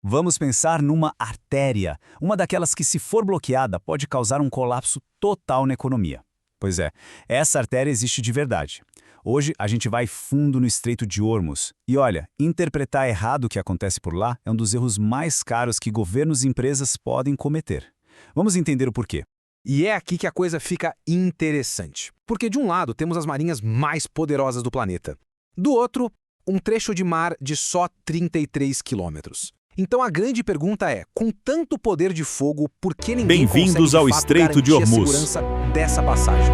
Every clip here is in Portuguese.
Vamos pensar numa artéria, uma daquelas que, se for bloqueada, pode causar um colapso total na economia. Pois é, essa artéria existe de verdade. Hoje a gente vai fundo no Estreito de Hormuz. E olha, interpretar errado o que acontece por lá é um dos erros mais caros que governos e empresas podem cometer. Vamos entender o porquê. E é aqui que a coisa fica interessante. Porque de um lado temos as marinhas mais poderosas do planeta. Do outro, um trecho de mar de só 33 quilômetros. Então a grande pergunta é, com tanto poder de fogo, por que ninguém Bem-vindos consegue ao de fato Estreito de garantir a Hormuz. segurança dessa passagem?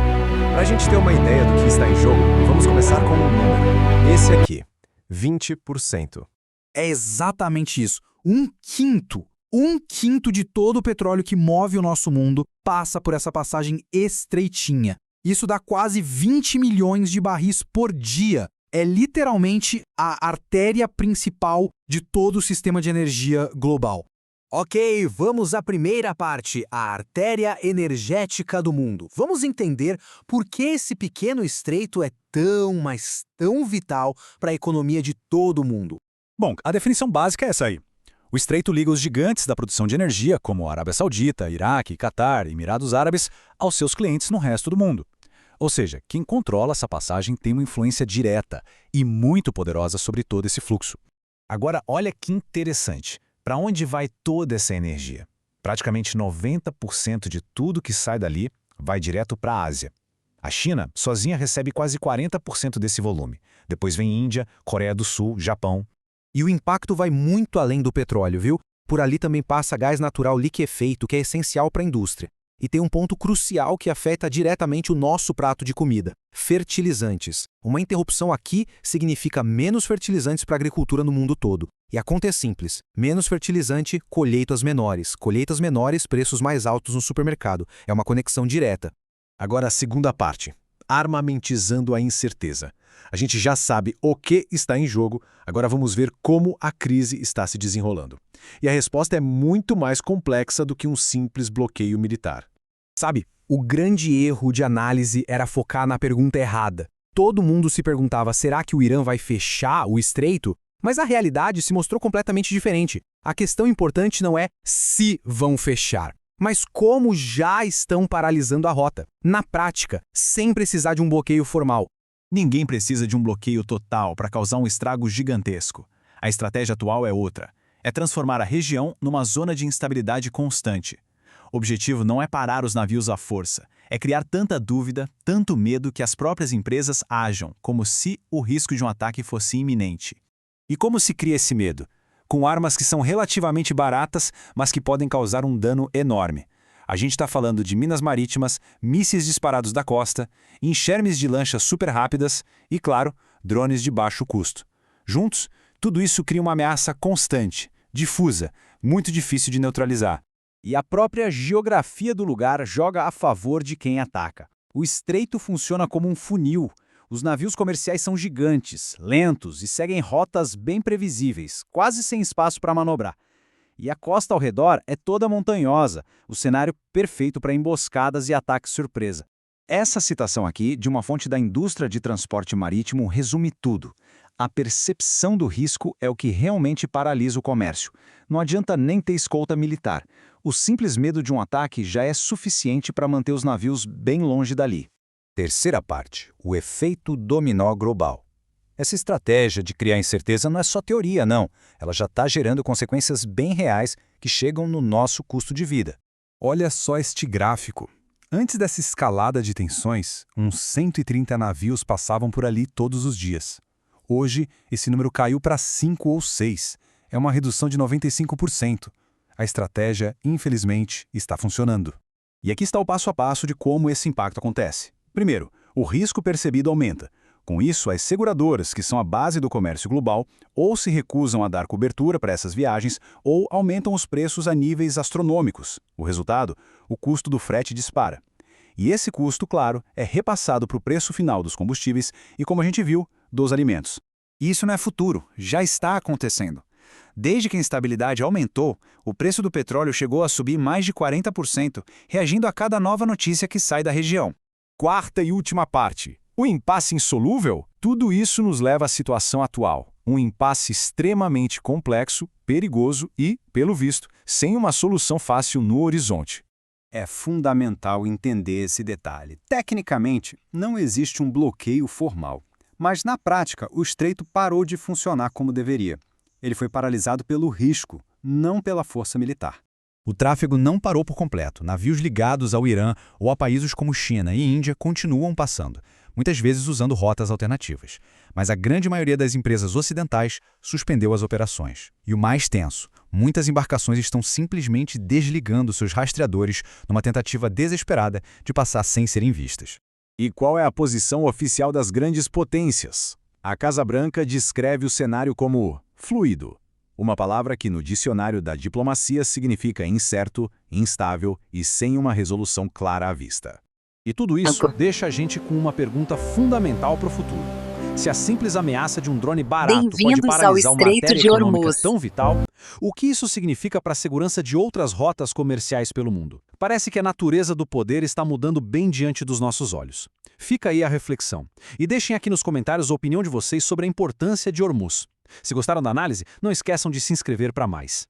Para a gente ter uma ideia do que está em jogo, vamos começar com um número. Esse aqui, 20%. É exatamente isso. Um quinto de todo o petróleo que move o nosso mundo passa por essa passagem estreitinha. Isso dá quase 20 milhões de barris por dia. É literalmente a artéria principal de todo o sistema de energia global. Ok, vamos à primeira parte, a artéria energética do mundo. Vamos entender por que esse pequeno estreito é tão, mas tão vital para a economia de todo o mundo. Bom, a definição básica é essa aí. O estreito liga os gigantes da produção de energia, como a Arábia Saudita, Iraque, Catar e Emirados Árabes, aos seus clientes no resto do mundo. Ou seja, quem controla essa passagem tem uma influência direta e muito poderosa sobre todo esse fluxo. Agora, olha que interessante. Para onde vai toda essa energia? Praticamente 90% de tudo que sai dali vai direto para a Ásia. A China, sozinha, recebe quase 40% desse volume. Depois vem Índia, Coreia do Sul, Japão. E o impacto vai muito além do petróleo, viu? Por ali também passa gás natural liquefeito, que é essencial para a indústria. E tem um ponto crucial que afeta diretamente o nosso prato de comida: fertilizantes. Uma interrupção aqui significa menos fertilizantes para a agricultura no mundo todo. E a conta é simples: menos fertilizante, colheitas menores. Colheitas menores, preços mais altos no supermercado. É uma conexão direta. Agora a segunda parte, armamentizando a incerteza. A gente já sabe o que está em jogo, agora vamos ver como a crise está se desenrolando. E a resposta é muito mais complexa do que um simples bloqueio militar. Sabe, o grande erro de análise era focar na pergunta errada. Todo mundo se perguntava, será que o Irã vai fechar o estreito? Mas a realidade se mostrou completamente diferente. A questão importante não é se vão fechar, mas como já estão paralisando a rota, na prática, sem precisar de um bloqueio formal. Ninguém precisa de um bloqueio total para causar um estrago gigantesco. A estratégia atual é outra. É transformar a região numa zona de instabilidade constante. O objetivo não é parar os navios à força, é criar tanta dúvida, tanto medo que as próprias empresas ajam, como se o risco de um ataque fosse iminente. E como se cria esse medo? Com armas que são relativamente baratas, mas que podem causar um dano enorme. A gente está falando de minas marítimas, mísseis disparados da costa, enxermes de lanchas super rápidas e, claro, drones de baixo custo. Juntos, tudo isso cria uma ameaça constante, difusa, muito difícil de neutralizar. E a própria geografia do lugar joga a favor de quem ataca. O estreito funciona como um funil. Os navios comerciais são gigantes, lentos e seguem rotas bem previsíveis, quase sem espaço para manobrar. E a costa ao redor é toda montanhosa, o cenário perfeito para emboscadas e ataques surpresa. Essa citação aqui, de uma fonte da indústria de transporte marítimo, resume tudo. A percepção do risco é o que realmente paralisa o comércio. Não adianta nem ter escolta militar. O simples medo de um ataque já é suficiente para manter os navios bem longe dali. Terceira parte, o efeito dominó global. Essa estratégia de criar incerteza não é só teoria, não. Ela já está gerando consequências bem reais que chegam no nosso custo de vida. Olha só este gráfico. Antes dessa escalada de tensões, uns 130 navios passavam por ali todos os dias. Hoje, esse número caiu para 5 ou 6. É uma redução de 95%. A estratégia, infelizmente, está funcionando. E aqui está o passo a passo de como esse impacto acontece. Primeiro, o risco percebido aumenta. Com isso, as seguradoras, que são a base do comércio global, ou se recusam a dar cobertura para essas viagens, ou aumentam os preços a níveis astronômicos. O resultado? O custo do frete dispara. E esse custo, claro, é repassado para o preço final dos combustíveis e, como a gente viu, dos alimentos. Isso não é futuro, já está acontecendo. Desde que a instabilidade aumentou, o preço do petróleo chegou a subir mais de 40%, reagindo a cada nova notícia que sai da região. Quarta e última parte. O impasse insolúvel? Tudo isso nos leva à situação atual. Um impasse extremamente complexo, perigoso e, pelo visto, sem uma solução fácil no horizonte. É fundamental entender esse detalhe. Tecnicamente, não existe um bloqueio formal, mas na prática, o estreito parou de funcionar como deveria. Ele foi paralisado pelo risco, não pela força militar. O tráfego não parou por completo. Navios ligados ao Irã ou a países como China e Índia continuam passando, muitas vezes usando rotas alternativas. Mas a grande maioria das empresas ocidentais suspendeu as operações. E o mais tenso, muitas embarcações estão simplesmente desligando seus rastreadores numa tentativa desesperada de passar sem serem vistas. E qual é a posição oficial das grandes potências? A Casa Branca descreve o cenário como fluido, uma palavra que no dicionário da diplomacia significa incerto, instável e sem uma resolução clara à vista. E tudo isso deixa a gente com uma pergunta fundamental para o futuro. Se a simples ameaça de um drone barato pode paralisar uma artéria econômica tão vital, o que isso significa para a segurança de outras rotas comerciais pelo mundo? Parece que a natureza do poder está mudando bem diante dos nossos olhos. Fica aí a reflexão. E deixem aqui nos comentários a opinião de vocês sobre a importância de Hormuz. Se gostaram da análise, não esqueçam de se inscrever para mais.